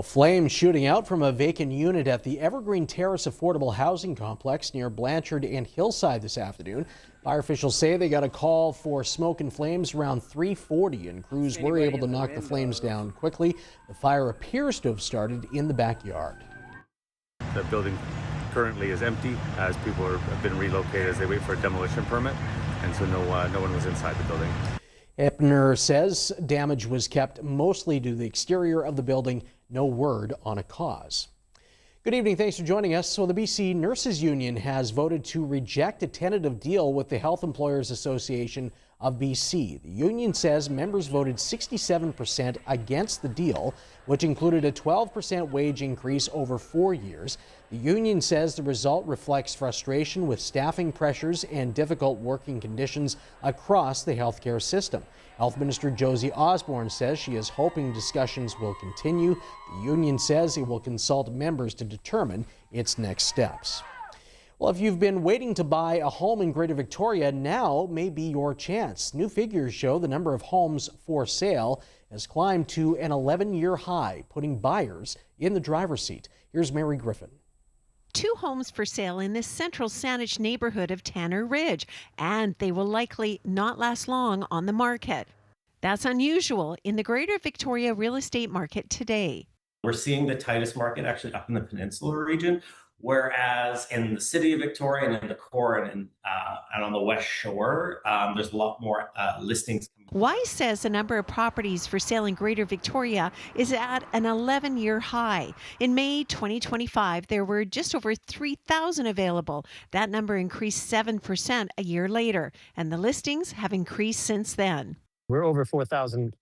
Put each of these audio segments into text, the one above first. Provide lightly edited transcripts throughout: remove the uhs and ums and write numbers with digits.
Well, flames shooting out from a vacant unit at the Evergreen Terrace Affordable Housing Complex near Blanchard and Hillside this afternoon. Fire officials say they got a call for smoke and flames around 3:40, and crews were able to knock the flames down quickly. The fire appears to have started in the backyard. The building currently is empty as people have been relocated as they wait for a demolition permit, and so no one was inside the building. Epner says damage was kept mostly to the exterior of the building. No word on a cause. Good evening. Thanks for joining us. So the BC Nurses Union has voted to reject a tentative deal with the Health Employers Association of BC. The union says members voted 67% against the deal, which included a 12% wage increase over 4 years. The union says the result reflects frustration with staffing pressures and difficult working conditions across the healthcare system. Health Minister Josie Osborne says she is hoping discussions will continue. The union says it will consult members to determine its next steps. Well, if you've been waiting to buy a home in Greater Victoria, now may be your chance. New figures show the number of homes for sale has climbed to an 11-year high, putting buyers in the driver's seat. Here's Mary Griffin. 2 homes for sale in this central Saanich neighborhood of Tanner Ridge, and they will likely not last long on the market. That's unusual in the Greater Victoria real estate market today. We're seeing the tightest market actually up in the Peninsula region, whereas in the city of Victoria and in the core and on the West Shore, there's a lot more listings. Wise says the number of properties for sale in Greater Victoria is at an 11-year high. In May 2025, there were just over 3,000 available. That number increased 7% a year later, and the listings have increased since then. We're over 4,000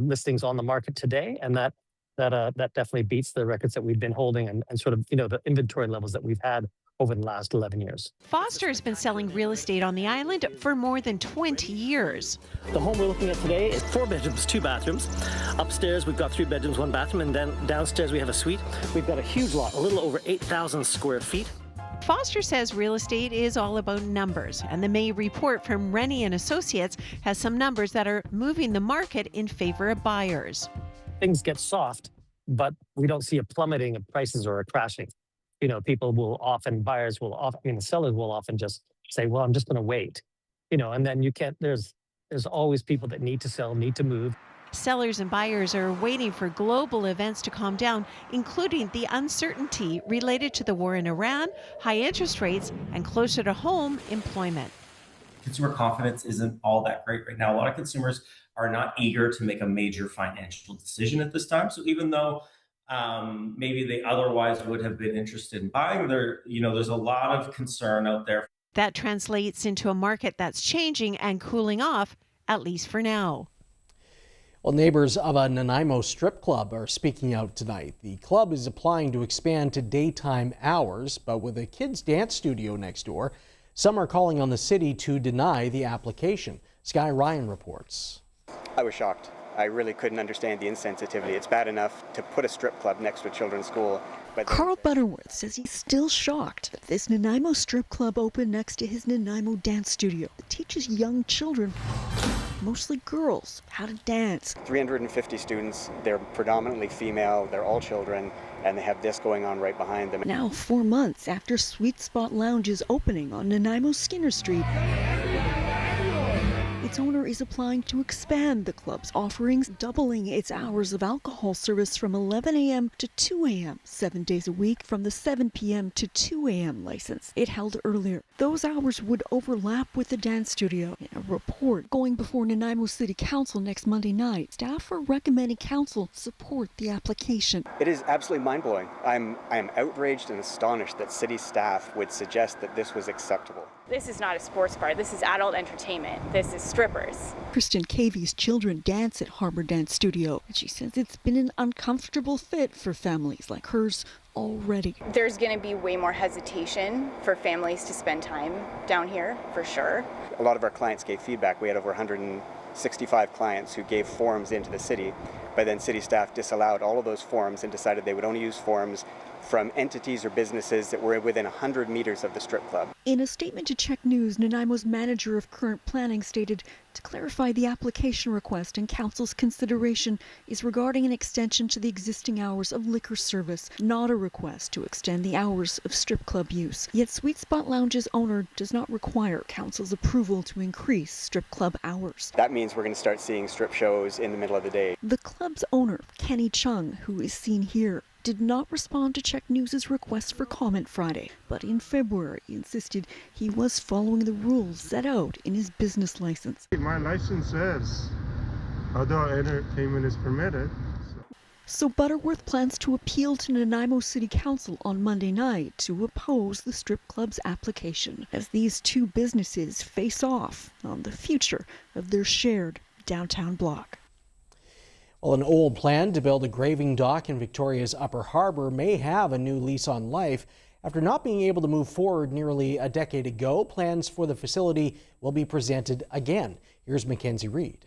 listings on the market today, and that definitely beats the records that we've been holding and sort of, the inventory levels that we've had over the last 11 years. Foster has been selling real estate on the island for more than 20 years. The home we're looking at today is 4 bedrooms, 2 bathrooms. Upstairs, we've got 3 bedrooms, 1 bathroom, and then downstairs we have a suite. We've got a huge lot, a little over 8,000 square feet. Foster says real estate is all about numbers, and the May report from Rennie and Associates has some numbers that are moving the market in favor of buyers. Things get soft, but we don't see a plummeting of prices or a crashing. Sellers will often just say, well, I'm just going to wait, and then there's always people that need to sell, need to move. Sellers and buyers are waiting for global events to calm down, including the uncertainty related to the war in Iran, high interest rates, and closer to home employment. Consumer confidence isn't all that great right now. A lot of consumers are not eager to make a major financial decision at this time. So even though maybe they otherwise would have been interested in buying, there's a lot of concern out there. That translates into a market that's changing and cooling off, at least for now. Well, neighbors of a Nanaimo strip club are speaking out tonight. The club is applying to expand to daytime hours, but with a kids' dance studio next door, some are calling on the city to deny the application. Sky Ryan reports. I was shocked. I really couldn't understand the insensitivity. It's bad enough to put a strip club next to a children's school. But Carl Butterworth says he's still shocked that this Nanaimo strip club opened next to his Nanaimo dance studio that teaches young children, mostly girls, how to dance. 350 students, they're predominantly female, they're all children, and they have this going on right behind them. Now 4 months after Sweet Spot Lounge is opening on Nanaimo Skinner Street, its owner is applying to expand the club's offerings, doubling its hours of alcohol service from 11 a.m. to 2 a.m., 7 days a week from the 7 p.m. to 2 a.m. license it held earlier. Those hours would overlap with the dance studio. In a report going before Nanaimo City Council next Monday night, staff are recommending council support the application. It is absolutely mind-blowing. I am outraged and astonished that city staff would suggest that this was acceptable. This is not a sports bar. This is adult entertainment. This is strippers. Kristen Cavey's children dance at Harbor Dance Studio, and she says it's been an uncomfortable fit for families like hers already. There's going to be way more hesitation for families to spend time down here, for sure. A lot of our clients gave feedback. We had over 165 clients who gave forms into the city, but then city staff disallowed all of those forms and decided they would only use forms from entities or businesses that were within 100 meters of the strip club. In a statement to CHEK News, Nanaimo's manager of current planning stated To clarify, the application request and council's consideration is regarding an extension to the existing hours of liquor service, not a request to extend the hours of strip club use. Yet Sweet Spot Lounge's owner does not require council's approval to increase strip club hours. That means we're going to start seeing strip shows in the middle of the day. The club's owner, Kenny Chung, who is seen here, did not respond to CHEK News' request for comment Friday, but in February insisted he was following the rules set out in his business license. My license says adult entertainment is permitted. So Butterworth plans to appeal to Nanaimo City Council on Monday night to oppose the strip club's application, as these two businesses face off on the future of their shared downtown block. Well, an old plan to build a graving dock in Victoria's Upper Harbour may have a new lease on life. After not being able to move forward nearly a decade ago, plans for the facility will be presented again. Here's Mackenzie Reed.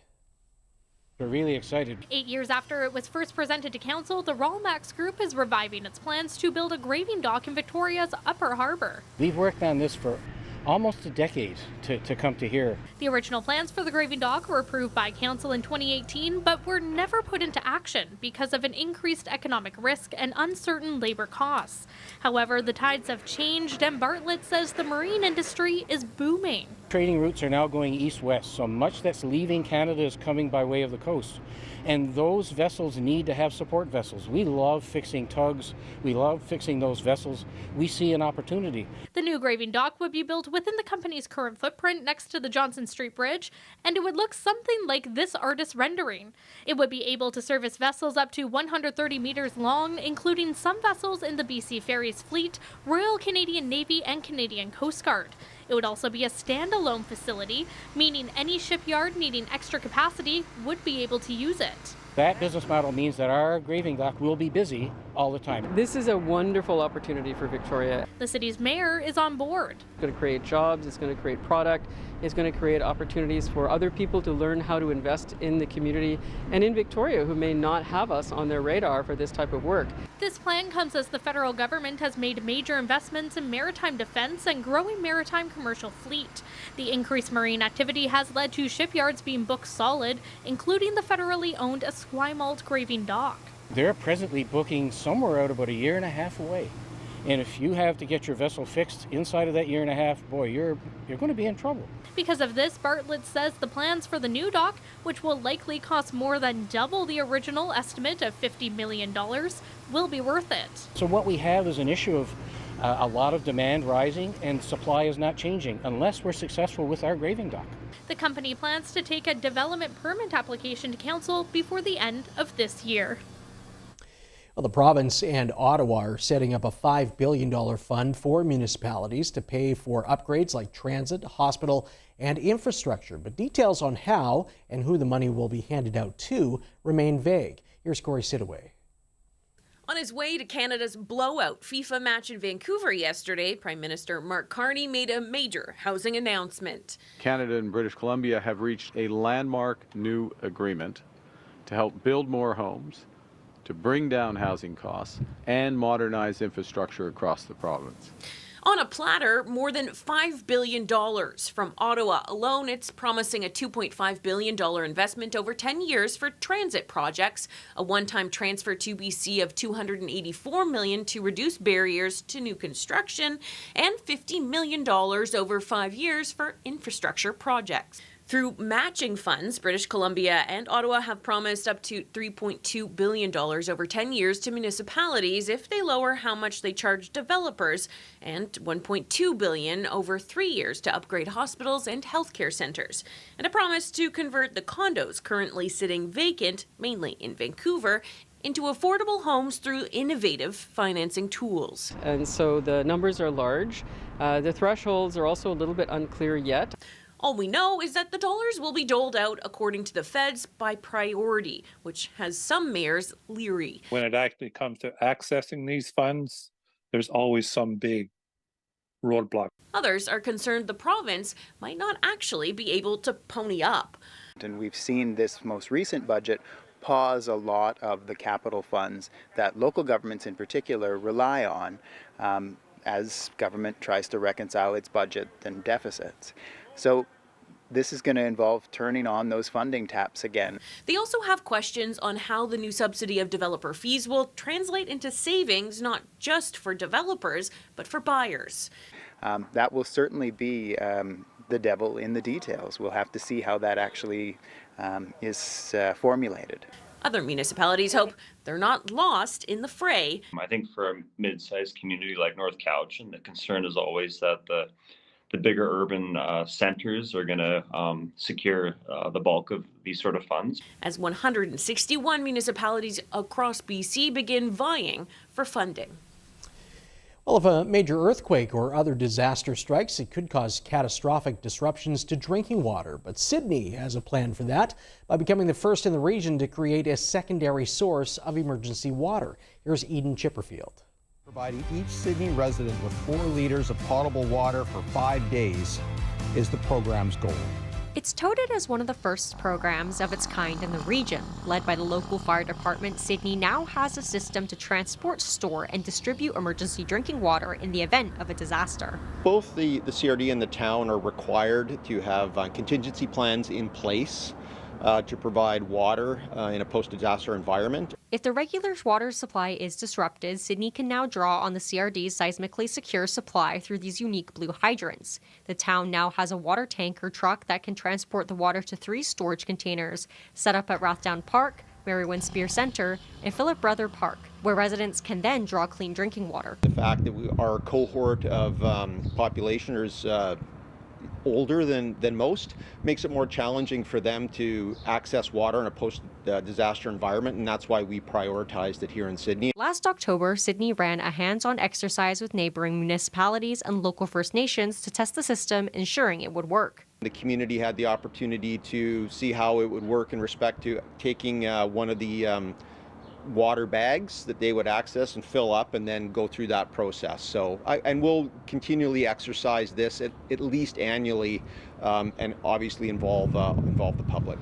We're really excited. 8 years after it was first presented to council, the Rawlmax Group is reviving its plans to build a graving dock in Victoria's Upper Harbour. We've worked on this for almost a decade to come to here. The original plans for the graving dock were approved by council in 2018, but were never put into action because of an increased economic risk and uncertain labor costs. However, the tides have changed, and Bartlett says the marine industry is booming. Trading routes are now going east-west, so much that's leaving Canada is coming by way of the coast. And those vessels need to have support vessels. We love fixing tugs. We love fixing those vessels. We see an opportunity. The new graving dock would be built within the company's current footprint next to the Johnson Street Bridge, and it would look something like this artist's rendering. It would be able to service vessels up to 130 meters long, including some vessels in the BC Ferries fleet, Royal Canadian Navy, and Canadian Coast Guard. It would also be a standalone facility, meaning any shipyard needing extra capacity would be able to use it. That business model means that our graving dock will be busy all the time. This is a wonderful opportunity for Victoria. The city's mayor is on board. It's going to create jobs, it's going to create product, it's going to create opportunities for other people to learn how to invest in the community and in Victoria who may not have us on their radar for this type of work. This plan comes as the federal government has made major investments in maritime defense and growing maritime commercial fleet. The increased marine activity has led to shipyards being booked solid, including the federally owned Esquimalt graving dock. They're presently booking somewhere out about a year and a half away. And if you have to get your vessel fixed inside of that year and a half, boy, you're going to be in trouble. Because of this, Bartlett says the plans for the new dock, which will likely cost more than double the original estimate of $50 million, will be worth it. So what we have is an issue of a lot of demand rising and supply is not changing unless we're successful with our graving dock. The company plans to take a development permit application to council before the end of this year. Well, the province and Ottawa are setting up a $5 billion fund for municipalities to pay for upgrades like transit, hospital, and infrastructure. But details on how and who the money will be handed out to remain vague. Here's Corey Sidaway. On his way to Canada's blowout FIFA match in Vancouver yesterday, Prime Minister Mark Carney made a major housing announcement. Canada and British Columbia have reached a landmark new agreement to help build more homes, to bring down housing costs, and modernize infrastructure across the province. On a platter, more than $5 billion from Ottawa alone. It's promising a $2.5 billion investment over 10 years for transit projects, a one-time transfer to BC of $284 million to reduce barriers to new construction, and $50 million over 5 years for infrastructure projects. Through matching funds, British Columbia and Ottawa have promised up to $3.2 billion over 10 years to municipalities if they lower how much they charge developers, and $1.2 billion over 3 years to upgrade hospitals and healthcare centers, and a promise to convert the condos currently sitting vacant, mainly in Vancouver, into affordable homes through innovative financing tools. And so the numbers are large. The thresholds are also a little bit unclear yet. All we know is that the dollars will be doled out, according to the feds, by priority, which has some mayors leery. When it actually comes to accessing these funds, there's always some big roadblock. Others are concerned the province might not actually be able to pony up. And we've seen this most recent budget pause a lot of the capital funds that local governments in particular rely on as government tries to reconcile its budget and deficits. So this is going to involve turning on those funding taps again. They also have questions on how the new subsidy of developer fees will translate into savings, not just for developers, but for buyers. That will certainly be the devil in the details. We'll have to see how that actually is formulated. Other municipalities hope they're not lost in the fray. I think for a mid-sized community like North Cowichan, the concern is always that the bigger urban centers are going to secure the bulk of these sort of funds. As 161 municipalities across BC begin vying for funding. Well, if a major earthquake or other disaster strikes, it could cause catastrophic disruptions to drinking water. But Sydney has a plan for that by becoming the first in the region to create a secondary source of emergency water. Here's Eden Chipperfield. Providing each Sydney resident with 4 liters of potable water for 5 days is the program's goal. It's touted as one of the first programs of its kind in the region. Led by the local fire department, Sydney now has a system to transport, store, and distribute emergency drinking water in the event of a disaster. Both the CRD and the town are required to have contingency plans in place to provide water in a post-disaster environment. If the regular water supply is disrupted, Sydney can now draw on the CRD's seismically secure supply through these unique blue hydrants. The town now has a water tanker truck that can transport the water to 3 storage containers set up at Rathdown Park, Mary Winspear Centre, and Philip Brother Park, where residents can then draw clean drinking water. The fact that our cohort of population is older than most makes it more challenging for them to access water in a post-disaster environment, and that's why we prioritized it here in Sydney. Last October, Sydney ran a hands-on exercise with neighbouring municipalities and local First Nations to test the system, ensuring it would work. The community had the opportunity to see how it would work in respect to taking one of the water bags that they would access and fill up and then go through that process. So, and we'll continually exercise this at least annually and obviously involve the public.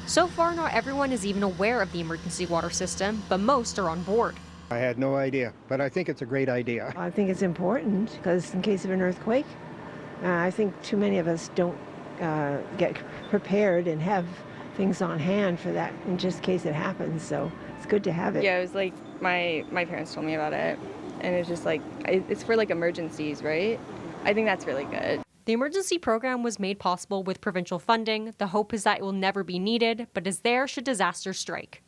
So far, not everyone is even aware of the emergency water system, but most are on board. I had no idea, but I think it's a great idea. I think it's important because in case of an earthquake, I think too many of us don't get prepared and have things on hand for that in just case it happens. So it's good to have it. Yeah, it was like my parents told me about it, and it's just like it's for like emergencies, right? I think that's really good. The emergency program was made possible with provincial funding. The hope is that it will never be needed, but is there should disaster strike.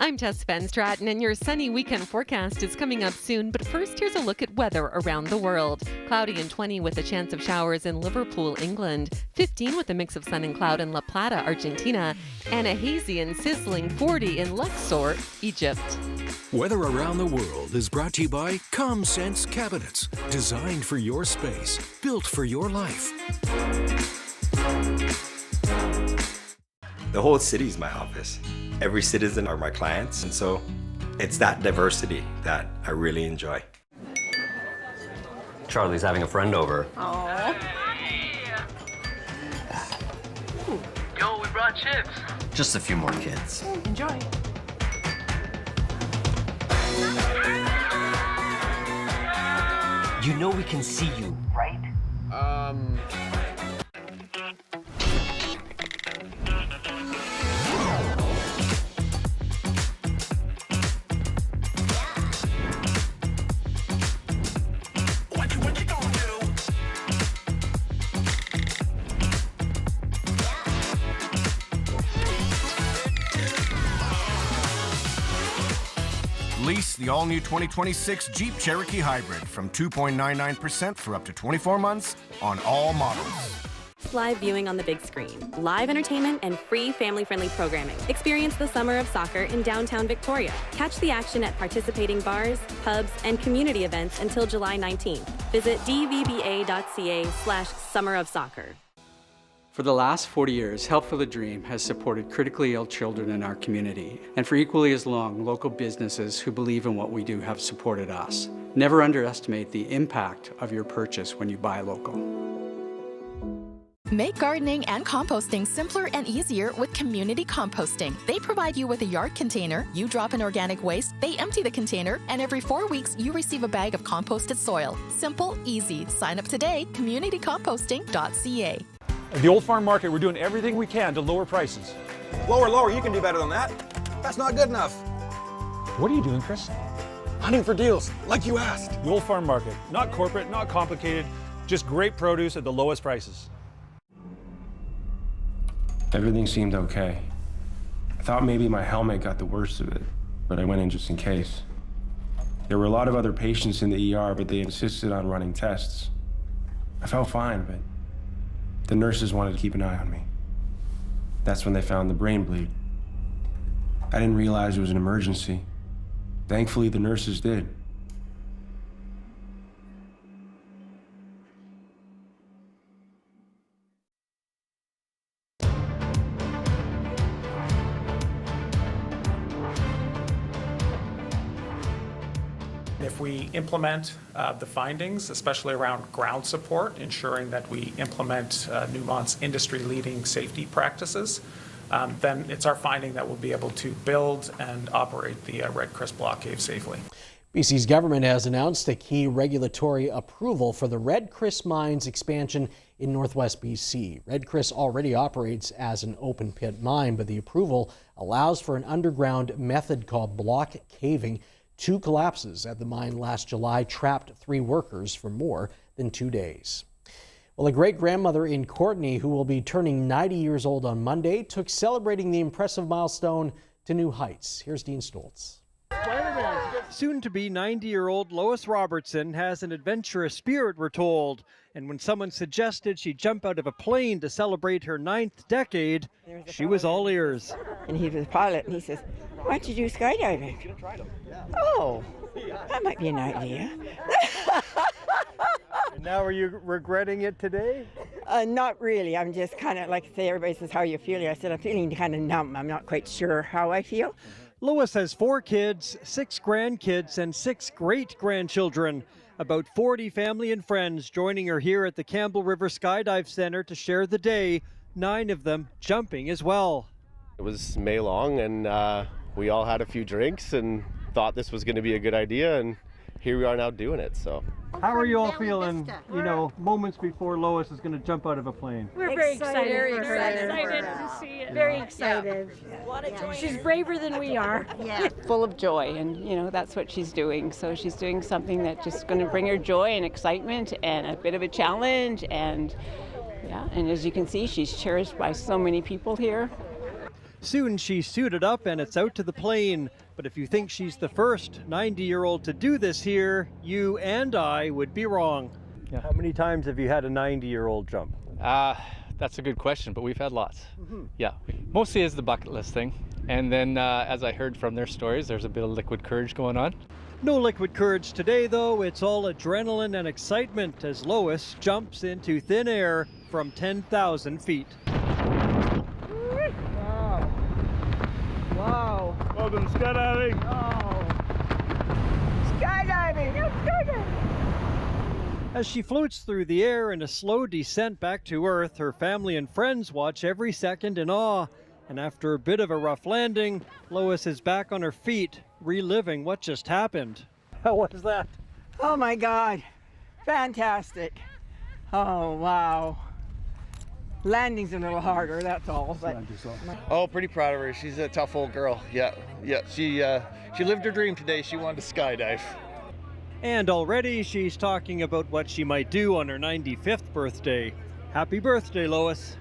I'm Tess Van Stratton, and your sunny weekend forecast is coming up soon. But first, here's a look at weather around the world. Cloudy and 20 with a chance of showers in Liverpool, England. 15 with a mix of sun and cloud in La Plata, Argentina. And a hazy and sizzling 40 in Luxor, Egypt. Weather around the world is brought to you by ComSense Cabinets. Designed for your space, built for your life. The whole city is my office. Every citizen are my clients, and so it's that diversity that I really enjoy. Charlie's having a friend over. Aww. Yo, we brought chips. Just a few more kids. Enjoy. You know we can see you, right? Lease the all-new 2026 Jeep Cherokee Hybrid from 2.99% for up to 24 months on all models. Live viewing on the big screen, live entertainment, and free family-friendly programming. Experience the Summer of Soccer in downtown Victoria. Catch the action at participating bars, pubs, and community events until July 19th. Visit dvba.ca/Summer of Soccer. For the last 40 years, Help for the Dream has supported critically ill children in our community. And for equally as long, local businesses who believe in what we do have supported us. Never underestimate the impact of your purchase when you buy local. Make gardening and composting simpler and easier with Community Composting. They provide you with a yard container, you drop in organic waste, they empty the container, and every 4 weeks you receive a bag of composted soil. Simple, easy. Sign up today, communitycomposting.ca. At the Old Farm Market, we're doing everything we can to lower prices. Lower, you can do better than that. That's not good enough. What are you doing, Chris? Hunting for deals, like you asked. The Old Farm Market. Not corporate, not complicated, just great produce at the lowest prices. Everything seemed okay. I thought maybe my helmet got the worst of it, but I went in just in case. There were a lot of other patients in the ER, but they insisted on running tests. I felt fine, but the nurses wanted to keep an eye on me. That's when they found the brain bleed. I didn't realize it was an emergency. Thankfully, the nurses did. If we implement the findings, especially around ground support, ensuring that we implement Newmont's industry-leading safety practices, then it's our finding that we'll be able to build and operate the Red Chris Block Cave safely. BC's government has announced a key regulatory approval for the Red Chris Mines expansion in northwest BC. Red Chris already operates as an open pit mine, but the approval allows for an underground method called block caving. 2 collapses at the mine last July trapped 3 workers for more than 2 days. Well, a great-grandmother in Courtenay, who will be turning 90 years old on Monday, took celebrating the impressive milestone to new heights. Here's Dean Stoltz. Soon-to-be 90-year-old Lois Robertson has an adventurous spirit, we're told. And when someone suggested she jump out of a plane to celebrate her 9th decade, she was all ears. And he was a pilot, and he says, "Why don't you do skydiving?" Oh, that might be an idea. And now are you regretting it today? Not really. I'm just kind of, like I say, everybody says, "How are you feeling?" I said, "I'm feeling kind of numb. I'm not quite sure how I feel." Lois has 4 kids, 6 grandkids, and 6 great-grandchildren. About 40 family and friends joining her here at the Campbell River Skydive Center to share the day, 9 of them jumping as well. It was May long, and we all had a few drinks and thought this was going to be a good idea, and here we are now doing it. So how are you all feeling, moments before Lois is going to jump out of a plane? We're very excited. Very for her. excited to see it. Very excited. Yeah. She's braver than we are. Yeah. Full of joy, and that's what she's doing. So she's doing something that's just going to bring her joy and excitement and a bit of a challenge. And as you can see, she's cherished by so many people here. Soon she's suited up and it's out to the plane. But if you think she's the first 90-year-old to do this here, you and I would be wrong. Yeah. How many times have you had a 90-year-old jump? That's a good question, but we've had lots. Yeah, mostly as the bucket list thing. And then as I heard from their stories, there's a bit of liquid courage going on. No liquid courage today, though. It's all adrenaline and excitement as Lois jumps into thin air from 10,000 feet. Wow. Welcome to skydiving. Oh. Skydiving. I'm skydiving. As she floats through the air in a slow descent back to Earth, her family and friends watch every second in awe. And after a bit of a rough landing, Lois is back on her feet, reliving what just happened. How was that? Oh my God. Fantastic. Oh, wow. Landing's a little harder, that's all. But Oh, pretty proud of her. She's a tough old girl. Yeah. She lived her dream today. She wanted to skydive. And already she's talking about what she might do on her 95th birthday. Happy birthday, Lois.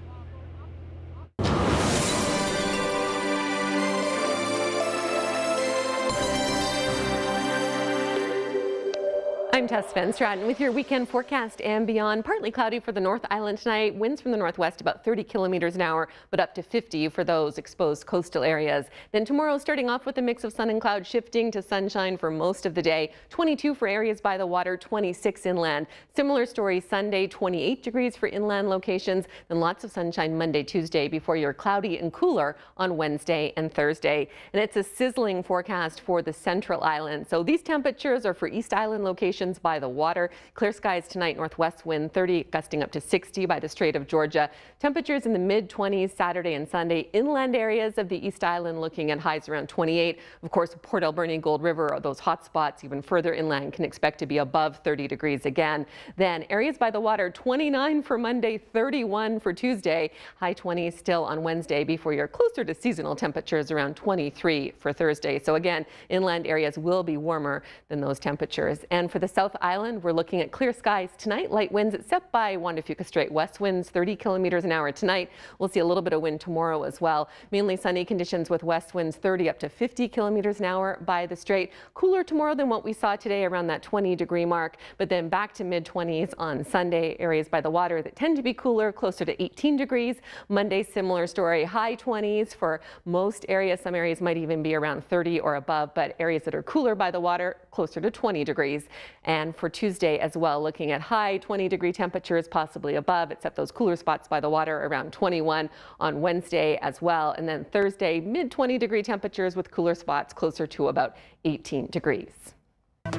I'm Tess Van Stratton with your weekend forecast and beyond. Partly cloudy for the North Island tonight. Winds from the northwest about 30 kilometers an hour, but up to 50 for those exposed coastal areas. Then tomorrow, starting off with a mix of sun and cloud, shifting to sunshine for most of the day. 22 for areas by the water, 26 inland. Similar story Sunday, 28 degrees for inland locations. Then lots of sunshine Monday, Tuesday before you're cloudy and cooler on Wednesday and Thursday. And it's a sizzling forecast for the Central Island. So these temperatures are for East Island locations conditions by the water. Clear skies tonight, northwest wind 30, gusting up to 60 by the Strait of Georgia. Temperatures in the mid-20s Saturday and Sunday. Inland areas of the East Island looking at highs around 28. Of course, Port Alberni, Gold River are those hot spots. Even further inland can expect to be above 30 degrees again. Then areas by the water, 29 for Monday, 31 for Tuesday. High 20s still on Wednesday before you're closer to seasonal temperatures around 23 for Thursday. So again, inland areas will be warmer than those temperatures. And for the South Island, we're looking at clear skies tonight. Light winds except by Juan de Fuca Strait. West winds 30 kilometers an hour tonight. We'll see a little bit of wind tomorrow as well. Mainly sunny conditions with west winds 30 up to 50 kilometers an hour by the Strait. Cooler tomorrow than what we saw today, around that 20-degree mark, but then back to mid-20s on Sunday. Areas by the water that tend to be cooler, closer to 18 degrees. Monday, similar story, high 20s for most areas. Some areas might even be around 30 or above, but areas that are cooler by the water, closer to 20 degrees. And for Tuesday as well, looking at high 20-degree temperatures, possibly above, except those cooler spots by the water around 21 on Wednesday as well. And then Thursday, mid-20-degree temperatures with cooler spots closer to about 18 degrees. The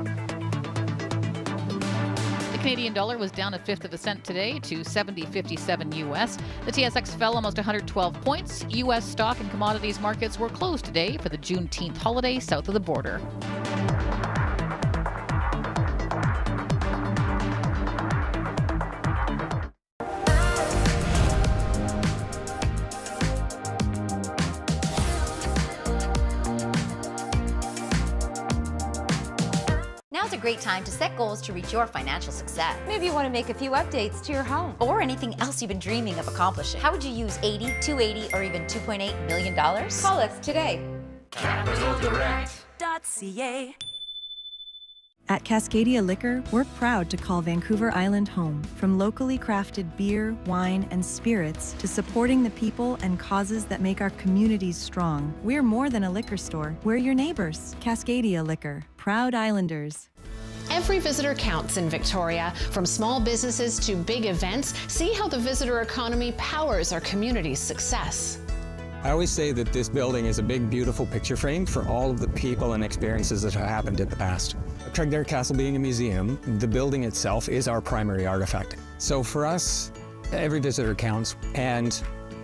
Canadian dollar was down 1/5 of a cent today to 70.57 US. The TSX fell almost 112 points. US stock and commodities markets were closed today for the Juneteenth holiday south of the border. Now's a great time to set goals to reach your financial success. Maybe you want to make a few updates to your home or anything else you've been dreaming of accomplishing. How would you use $80, $280, or even $2.8 million? Call us today. CapitalDirect.ca. At Cascadia Liquor, we're proud to call Vancouver Island home. From locally crafted beer, wine, and spirits to supporting the people and causes that make our communities strong, we're more than a liquor store. We're your neighbors. Cascadia Liquor. Proud Islanders. Every visitor counts in Victoria. From small businesses to big events, see how the visitor economy powers our community's success. I always say that this building is a big, beautiful picture frame for all of the people and experiences that have happened in the past. Craigdare Castle being a museum, the building itself is our primary artifact. So for us, every visitor counts, and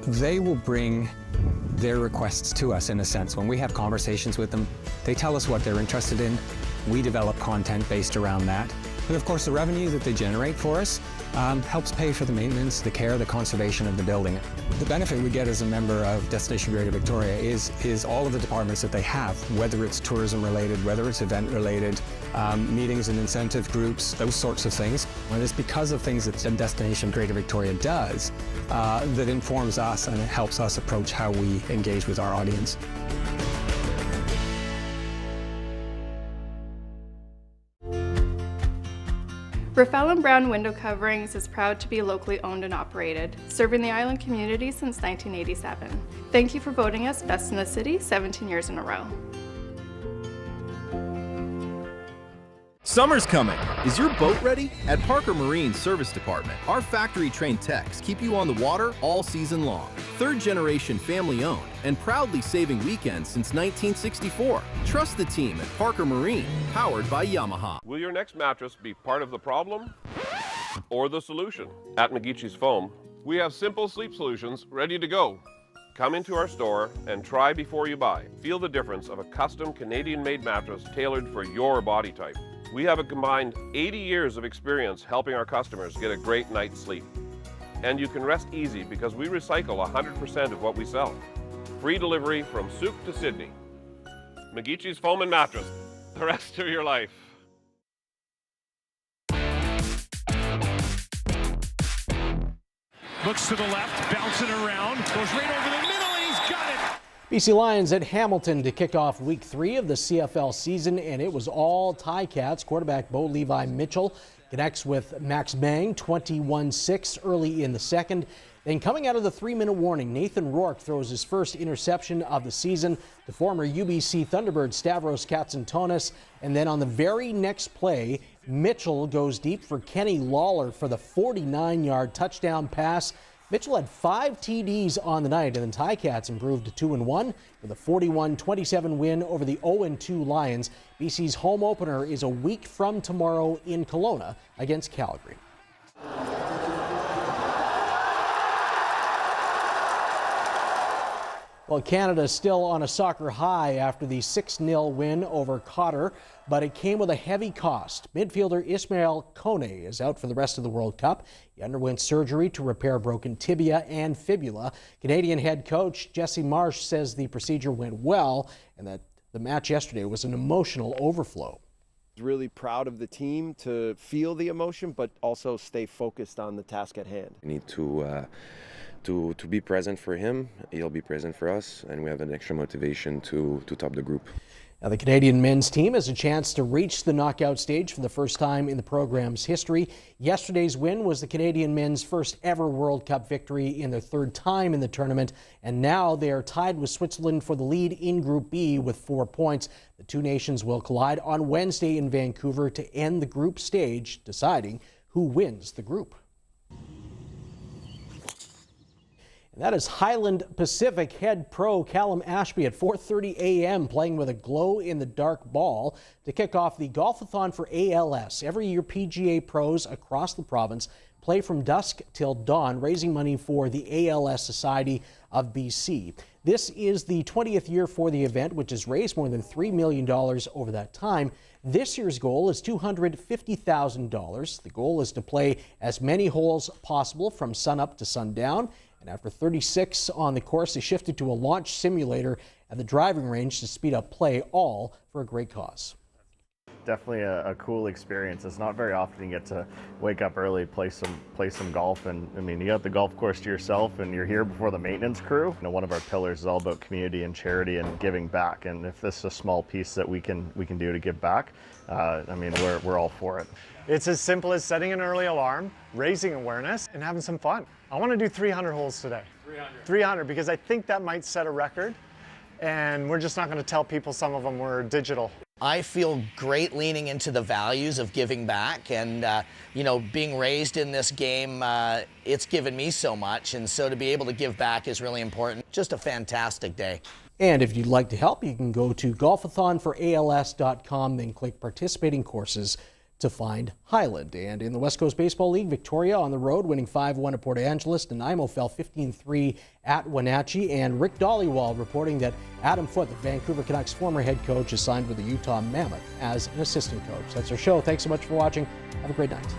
they will bring their requests to us in a sense. When we have conversations with them, they tell us what they're interested in. We develop content based around that. And of course, the revenue that they generate for us helps pay for the maintenance, the care, the conservation of the building. The benefit we get as a member of Destination Greater Victoria is all of the departments that they have, whether it's tourism related, whether it's event related, meetings and incentive groups, those sorts of things. And it's because of things that Destination Greater Victoria does that informs us and it helps us approach how we engage with our audience. Rafael & Brown Window Coverings is proud to be locally owned and operated, serving the island community since 1987. Thank you for voting us Best in the City 17 years in a row. Summer's coming. Is your boat ready? At Parker Marine Service Department, our factory-trained techs keep you on the water all season long. Third-generation family-owned and proudly saving weekends since 1964. Trust the team at Parker Marine, powered by Yamaha. Will your next mattress be part of the problem or the solution? At McGeechie's Foam, we have simple sleep solutions ready to go. Come into our store and try before you buy. Feel the difference of a custom Canadian-made mattress tailored for your body type. We have a combined 80 years of experience helping our customers get a great night's sleep. And you can rest easy because we recycle 100% of what we sell. Free delivery from Souk to Sydney. McGeechie's Foam and Mattress, the rest of your life. Looks to the left, bouncing around, goes right over the middle, and he's got it. BC Lions at Hamilton to kick off week 3 of the CFL season, and it was all Ticats. Quarterback Bo Levi Mitchell connects with Max Bang 21-6 early in the second. Then coming out of the 3-minute warning, Nathan Rourke throws his first interception of the season to former UBC Thunderbird Stavros Katsantonis. And then on the very next play, Mitchell goes deep for Kenny Lawler for the 49-yard touchdown pass. Mitchell had 5 TDs on the night, and the Ticats improved to 2-1 with a 41-27 win over the 0-2 Lions. BC's home opener is a week from tomorrow in Kelowna against Calgary. Well, Canada is still on a soccer high after the 6-0 win over Qatar, but it came with a heavy cost. Midfielder Ismail Kone is out for the rest of the World Cup. He underwent surgery to repair broken tibia and fibula. Canadian head coach Jesse Marsh says the procedure went well and that the match yesterday was an emotional overflow. Really proud of the team to feel the emotion, but also stay focused on the task at hand. We need to be present for him. He'll be present for us, and we have an extra motivation to top the group. Now, the Canadian men's team has a chance to reach the knockout stage for the first time in the program's history. Yesterday's win was the Canadian men's first ever World Cup victory in their 3rd time in the tournament, and now they are tied with Switzerland for the lead in Group B with 4 points. The two nations will collide on Wednesday in Vancouver to end the group stage, deciding who wins the group. That is Highland Pacific head pro Callum Ashby at 4:30 a.m. playing with a glow-in-the-dark ball to kick off the Golf-a-thon for ALS. Every year, PGA pros across the province play from dusk till dawn, raising money for the ALS Society of BC. This is the 20th year for the event, which has raised more than $3 million over that time. This year's goal is $250,000. The goal is to play as many holes possible from sunup to sundown. And after 36 on the course, they shifted to a launch simulator at the driving range to speed up play, all for a great cause. Definitely a cool experience. It's not very often you get to wake up early, play some golf, and I mean, you got the golf course to yourself, and you're here before the maintenance crew. You know, one of our pillars is all about community and charity and giving back. And if this is a small piece that we can do to give back, I mean, we're all for it. It's as simple as setting an early alarm, raising awareness, and having some fun. I want to do 300 holes today. 300 because I think that might set a record, and we're just not going to tell people some of them were digital. I feel great leaning into the values of giving back, and you know, being raised in this game, it's given me so much, and so to be able to give back is really important. Just a fantastic day. And if you'd like to help, you can go to golfathonforals.com, then click participating courses to find Highland. And in the West Coast Baseball League, Victoria on the road winning 5-1 at Port Angeles. Nanaimo fell 15-3 at Wenatchee. And Rick Dollywall reporting that Adam Foote, the Vancouver Canucks former head coach, is signed with the Utah Mammoth as an assistant coach. That's our show. Thanks so much for watching. Have a great night.